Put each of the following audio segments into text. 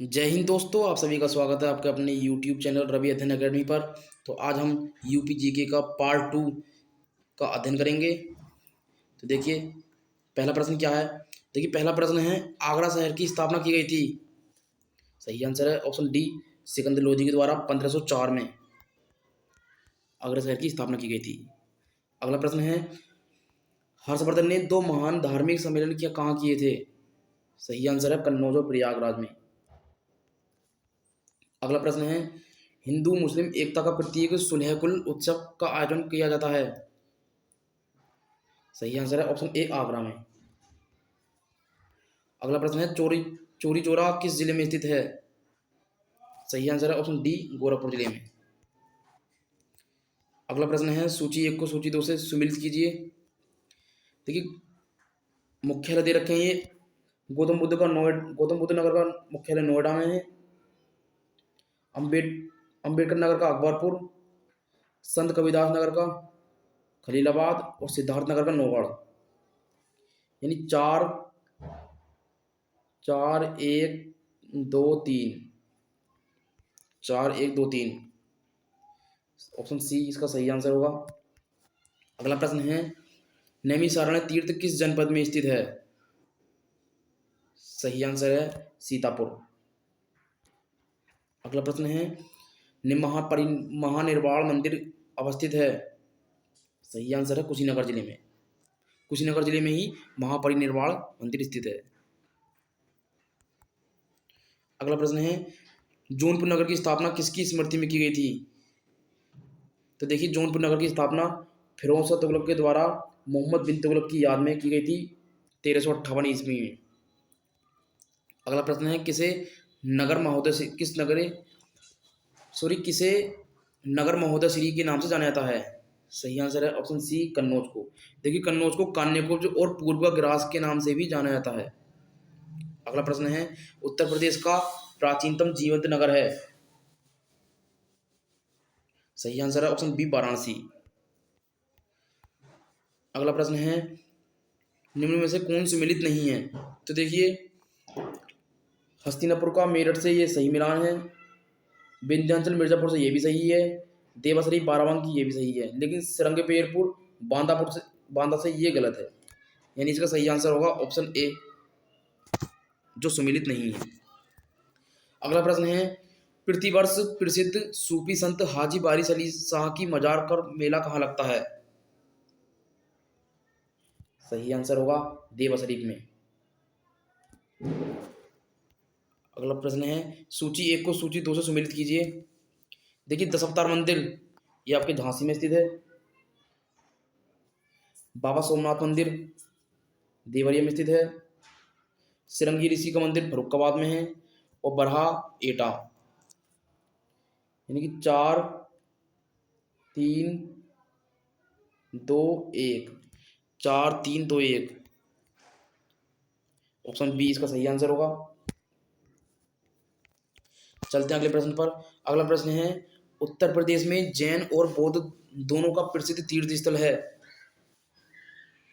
जय हिंद दोस्तों, आप सभी का स्वागत है आपके अपने यूट्यूब चैनल रवि अध्ययन अकेडमी पर। तो आज हम यूपी जीके का पार्ट 2 का अध्ययन करेंगे। तो देखिए, पहला प्रश्न क्या है। देखिए, पहला प्रश्न है, आगरा शहर की स्थापना की गई थी। सही आंसर है ऑप्शन डी, सिकंदर लोधी के द्वारा 1504 में आगरा शहर की स्थापना की गई थी। अगला प्रश्न है, हर्षवर्धन ने दो महान धार्मिक सम्मेलन क्या कहाँ किए थे। सही आंसर है कन्नौज और प्रयागराज में। अगला प्रश्न है, हिंदू मुस्लिम एकता का प्रतीक सुलहकुल उत्सव का आयोजन किया जाता है। सही आंसर है ऑप्शन ए, आगरा में। अगला प्रश्न है, चोरी चोरी चौरा किस जिले में स्थित है। सही आंसर है ऑप्शन डी, गोरखपुर जिले में। अगला प्रश्न है, सूची एक को सूची दो से सुमिलित कीजिए। देखिए, मुख्यालय दे रखे हैं ये। गौतम बुद्ध नगर का मुख्यालय नोएडा में है। अम्बेड अम्बेडकर नगर का अकबरपुर, संत कबीरदास नगर का खलीलाबाद और सिद्धार्थ नगर का नौगढ़। यानी चार चार एक दो तीन, 4 1 2 3, ऑप्शन सी इसका सही आंसर होगा। अगला प्रश्न है, नैमिषारण्य तीर्थ किस जनपद में स्थित है। सही आंसर है सीतापुर। अगला प्रश्न है, महानिर्वाण मंदिर अवस्थित है। सही आंसर है कुशीनगर जिले में। कुशीनगर जिले में ही महापरिनिर्वाण मंदिर स्थित है। अगला प्रश्न है, जौनपुर नगर की स्थापना किसकी स्मृति में की गई थी। तो देखिए, जौनपुर नगर की स्थापना फिरोज शाह तुगलक के द्वारा मोहम्मद बिन तुगलक की याद में की गई थी 1358 ईस्वी में। अगला प्रश्न है, किसे नगर महोदय श्री के नाम से जाना जाता है। सही आंसर है ऑप्शन सी, कन्नौज को। देखिए, कन्नौज को कान्यकुब्ज और पूर्व का ग्रास के नाम से भी जाना जाता है। अगला प्रश्न है, उत्तर प्रदेश का प्राचीनतम जीवंत नगर है। सही आंसर है ऑप्शन बी, वाराणसी। अगला प्रश्न है, निम्न में से कौन सुमेलित नहीं है। तो देखिए, हस्तिनापुर का मेरठ से ये सही मिलान है, विंध्याचल मिर्जापुर से ये भी सही है, देवासरी बाराबंकी ये भी सही है, लेकिन श्रृंगपेरपुर बांदा से ये गलत है। यानी इसका सही आंसर होगा ऑप्शन ए, जो सुमेलित नहीं है। अगला प्रश्न है, प्रतिवर्ष प्रसिद्ध सूफी संत हाजी बारिश अली शाह की मजार पर मेला कहाँ लगता है। सही आंसर होगा देवा शरीफ में। अगला प्रश्न है, सूची एक को सूची दो से सुमेलित कीजिए। देखिए, दस अवतार मंदिर ये आपके झांसी में स्थित है। बाबा सोमनाथ मंदिर देवरिया में स्थित है। सिरंगी ऋषि का मंदिर फरुखाबाद में है। और बरहा एटा। यानी कि 4 3 2 1, 4 3 2 1, ऑप्शन बी इसका सही आंसर होगा। चलते हैं अगले प्रश्न पर। अगला प्रश्न है, उत्तर प्रदेश में जैन और बौद्ध दोनों का प्रसिद्ध तीर्थ स्थल है।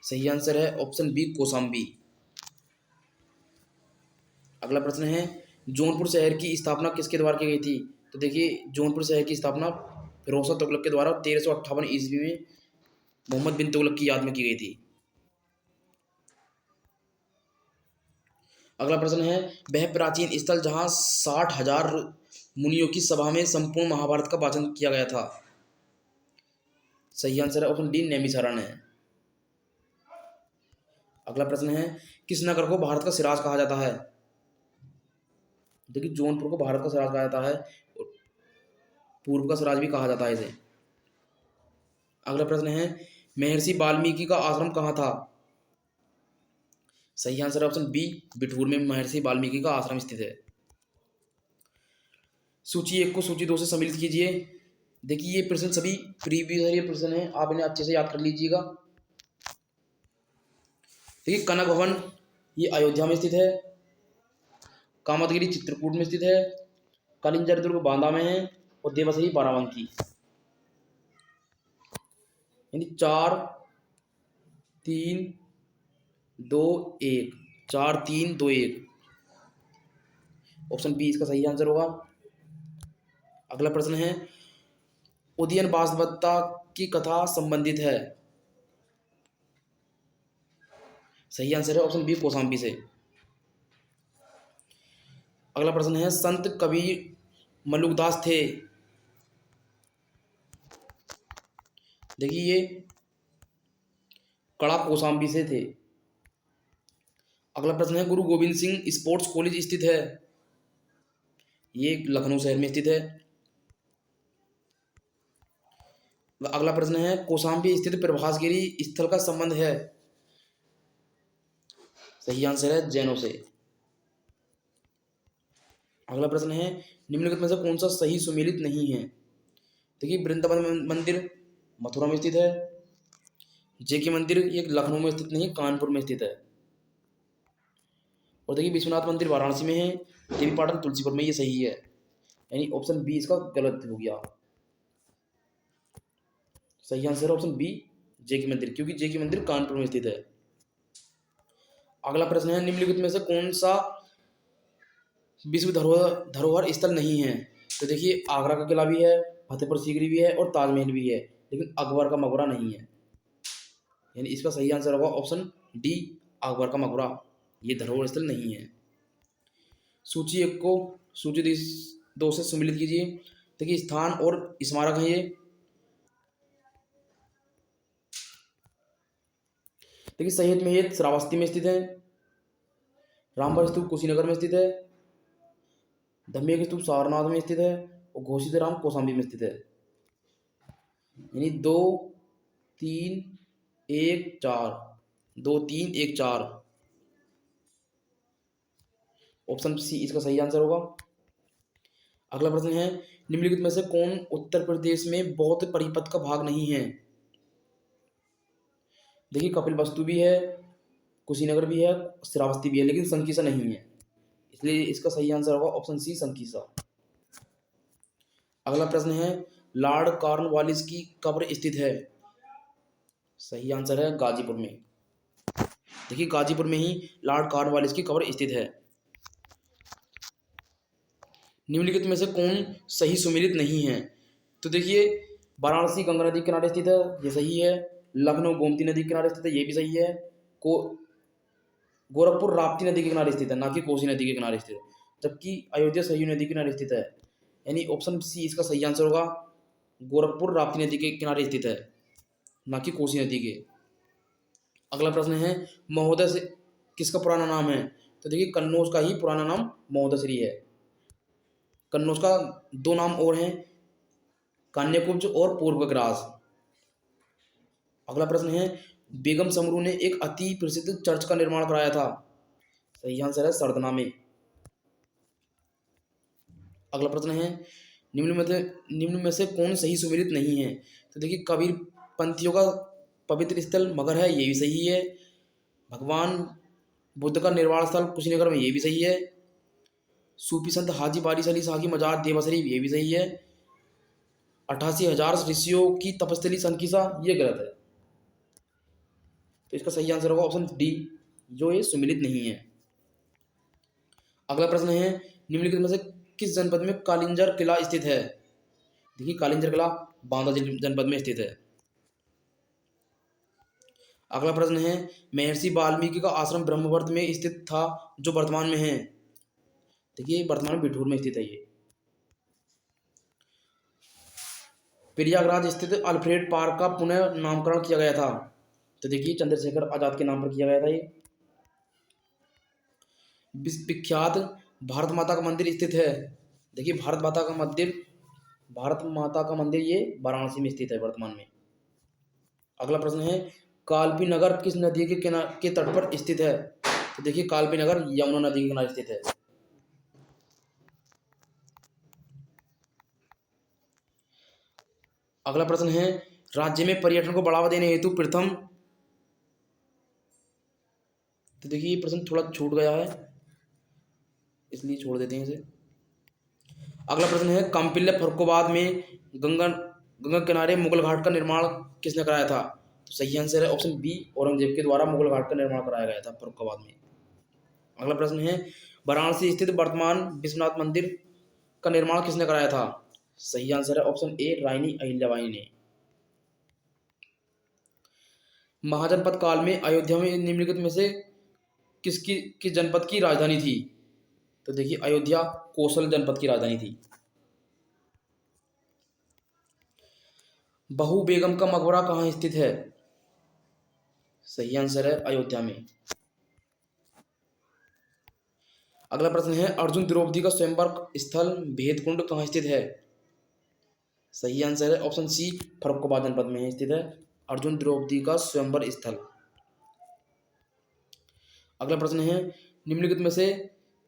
सही आंसर है ऑप्शन बी, कौशाम्बी। अगला प्रश्न है, जौनपुर शहर की स्थापना किसके द्वारा की गई थी। तो देखिए, जौनपुर शहर की स्थापना फिरोज शाह तुगलक के द्वारा 1358 ईस्वी में मोहम्मद बिन तुगलक की याद में की गई थी। अगला प्रश्न है, वह प्राचीन स्थल जहां 60,000 मुनियों की सभा में संपूर्ण महाभारत का वाचन किया गया था। सही आंसर है ऑप्शन डी, नैमिषारण्य है। अगला प्रश्न है, किस नगर को भारत का सिराज कहा जाता है। देखिए, जौनपुर को भारत का सिराज कहा जाता है और पूर्व का सिराज भी कहा जाता है इसे। अगला प्रश्न है, महर्षि वाल्मीकि का आश्रम कहाँ था। सही आंसर है ऑप्शन बी, बिठूर में महर्षि वाल्मीकि का आश्रम स्थित है। सूची एक को सूची दो से सम्मिलित कीजिए। देखिए, ये प्रश्न सभी प्रीवियस ईयर प्रश्न है, आप इन्हें अच्छे से याद कर लीजिएगा। देखिए, कनक भवन ये अयोध्या में स्थित है। कामतगिरी चित्रकूट में स्थित है। कालिंजर दुर्ग बांदा में है। और देवसरी बाराबंकी। यानी 4 3 2 1, 4 3 2 1, ऑप्शन बी इसका सही आंसर होगा। अगला प्रश्न है, उदयन वासवदत्ता की कथा संबंधित है। सही आंसर है ऑप्शन बी कौशाम्बी से। अगला प्रश्न है, संत कबीर मलुकदास थे। देखिए ये कड़ा कौशाम्बी से थे। अगला प्रश्न है, गुरु गोविंद सिंह स्पोर्ट्स कॉलेज स्थित है। ये लखनऊ शहर में स्थित है। अगला प्रश्न है, कौशाम्बी स्थित प्रभासगिरी स्थल का संबंध है। सही आंसर है जैनों से। अगला प्रश्न है, निम्नलिखित में से कौन सा सही सुमेलित नहीं है। देखिए वृंदावन मंदिर मथुरा में स्थित है। जेके मंदिर ये लखनऊ में स्थित नहीं, कानपुर में स्थित है। और देखिए विश्वनाथ मंदिर वाराणसी में है। देवी पाटन तुलसीपुर में, ये सही है। यानी ऑप्शन बी इसका गलत हो गया। सही आंसर है ऑप्शन बी जेके मंदिर, क्योंकि जेके मंदिर कानपुर में स्थित है। अगला प्रश्न है, निम्नलिखित में से कौन सा विश्व धरोहर स्थल नहीं है। तो देखिए आगरा का किला भी है, फतेहपुर सीकरी भी है और ताजमहल भी है, लेकिन अकबर का मकबरा नहीं है। यानी इसका सही आंसर होगा ऑप्शन डी अकबर का मकबरा। ये धरोहर स्थल नहीं है। सूची एक को सूची दो से सम्मिलित कीजिए। देखिए स्थान और स्मारक है ये। देखिए शहीद महल श्रावस्ती में स्थित है। रामभर स्तूप कुशीनगर में स्थित है। धम्मिक स्तूप सारनाथ में स्थित है और घोषित राम कौशाम्बी में स्थित है। यानी 2 3 1 4, 2 3 1 4। ऑप्शन सी इसका सही आंसर होगा। अगला प्रश्न है, निम्नलिखित में से कौन उत्तर प्रदेश में बौद्ध परिपथ का भाग नहीं है। देखिए कपिल वस्तु भी है, कुशीनगर भी है, श्रावस्ती भी है, लेकिन संकीसा नहीं है। इसलिए इसका सही आंसर होगा ऑप्शन सी संकीसा। अगला प्रश्न है, लॉर्ड कॉर्नवालिस की कब्र स्थित है। सही आंसर है गाजीपुर में। देखिए गाजीपुर में ही लॉर्ड कॉर्नवालिस की कब्र स्थित है। निम्नलिखित में से कौन सही सुमेलित नहीं है। तो देखिए वाराणसी गंगा नदी के किनारे स्थित है, ये सही है। लखनऊ गोमती नदी के किनारे स्थित है, ये भी सही है। को गोरखपुर राप्ती नदी के किनारे स्थित है, ना कि कोसी नदी के किनारे स्थित है। जबकि अयोध्या सरयू नदी के किनारे स्थित है। यानी ऑप्शन सी इसका सही आंसर होगा। गोरखपुर राप्ती नदी के किनारे स्थित है, ना कि कोसी नदी के। अगला प्रश्न है, महोदय से किसका पुराना नाम है। तो देखिए कन्नौज का ही पुराना नाम महोदयश्री है। कन्नौज का 2 नाम और हैं, कान्यकुब्ज और पूर्वग्रास। अगला प्रश्न है, बेगम समरू ने एक अति प्रसिद्ध चर्च का निर्माण कराया था। सही आंसर है सरदना में। अगला प्रश्न है, निम्न में से कौन सही सुमेलित नहीं है। तो देखिए कबीर पंथियों का पवित्र स्थल मगहर है, ये भी सही है। भगवान बुद्ध का निर्वाण स्थल कुशीनगर में, ये भी सही है। सूफी संत हाजी बारिश अली शाह की मजार देवा शरीफ, ये भी सही है। 88,000 ऋषियों की तपस्थली संकीसा, ये गलत है। तो इसका सही आंसर होगा ऑप्शन डी, जो ये सुमिलित नहीं है। अगला प्रश्न है, निम्नलिखित में से किस जनपद में कालिंजर किला स्थित है। देखिए कालिंजर किला बांदा जनपद में स्थित है। अगला प्रश्न है, महर्षि वाल्मीकि का आश्रम ब्रह्मवर्त में स्थित था, जो वर्तमान में है। देखिए वर्तमान में बिठूर में स्थित है ये। प्रयागराज स्थित अल्फ्रेड पार्क का पुनः नामकरण किया गया था। तो देखिए चंद्रशेखर आजाद के नाम पर किया गया था ये। विख्यात भारत माता का मंदिर स्थित है। देखिए भारत माता का मंदिर ये वाराणसी में स्थित है वर्तमान में। अगला प्रश्न है, कालपी नगर किस नदी के तट पर स्थित है। तो देखिए कालपी नगर यमुना नदी के किनारे स्थित है। अगला प्रश्न है, राज्य में पर्यटन को बढ़ावा देने हेतु प्रथम। तो देखिए ये प्रश्न थोड़ा छूट गया है, इसलिए छोड़ देते हैं इसे। अगला प्रश्न है, काम्पिल्य फर्रुखाबाद में गंगा किनारे मुगल घाट का निर्माण किसने कराया था। तो सही आंसर है ऑप्शन बी, औरंगजेब के द्वारा मुगल घाट का निर्माण कराया गया था फर्रुखाबाद में। अगला प्रश्न है, वाराणसी स्थित वर्तमान विश्वनाथ मंदिर का निर्माण किसने कराया था? सही आंसर है ऑप्शन ए रानी अहिल्याबाई ने। महाजनपद काल में अयोध्या में निम्नलिखित में से किस जनपद की राजधानी थी? तो देखिए अयोध्या कौशल जनपद की राजधानी थी। बहू बेगम का मकबरा कहाँ स्थित है? सही आंसर है अयोध्या में। अगला प्रश्न है अर्जुन द्रौपदी का स्वयंवर स्थल भेदकुंड कहाँ स्थित है? सही आंसर है ऑप्शन सी फर्रुखाबाद जनपद में स्थित है अर्जुन द्रौपदी का स्वयंवर स्थल। अगला प्रश्न है निम्नलिखित में से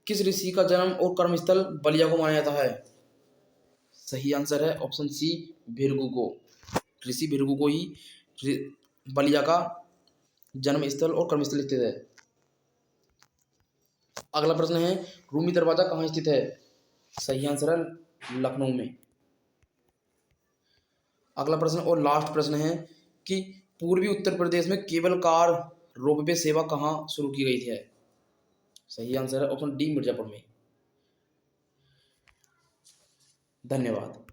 किस ऋषि का जन्म और कर्मस्थल बलिया को माना जाता है? सही आंसर है ऑप्शन सी भृगु को। ऋषि भृगु को ही बलिया का जन्म स्थल और कर्मस्थल स्थित है। अगला प्रश्न है रूमी दरवाजा कहाँ स्थित है? सही आंसर है लखनऊ में। अगला प्रश्न और लास्ट प्रश्न है कि पूर्वी उत्तर प्रदेश में केबल कार रोपवे सेवा कहाँ शुरू की गई है? सही आंसर है ऑप्शन डी मिर्जापुर में। धन्यवाद।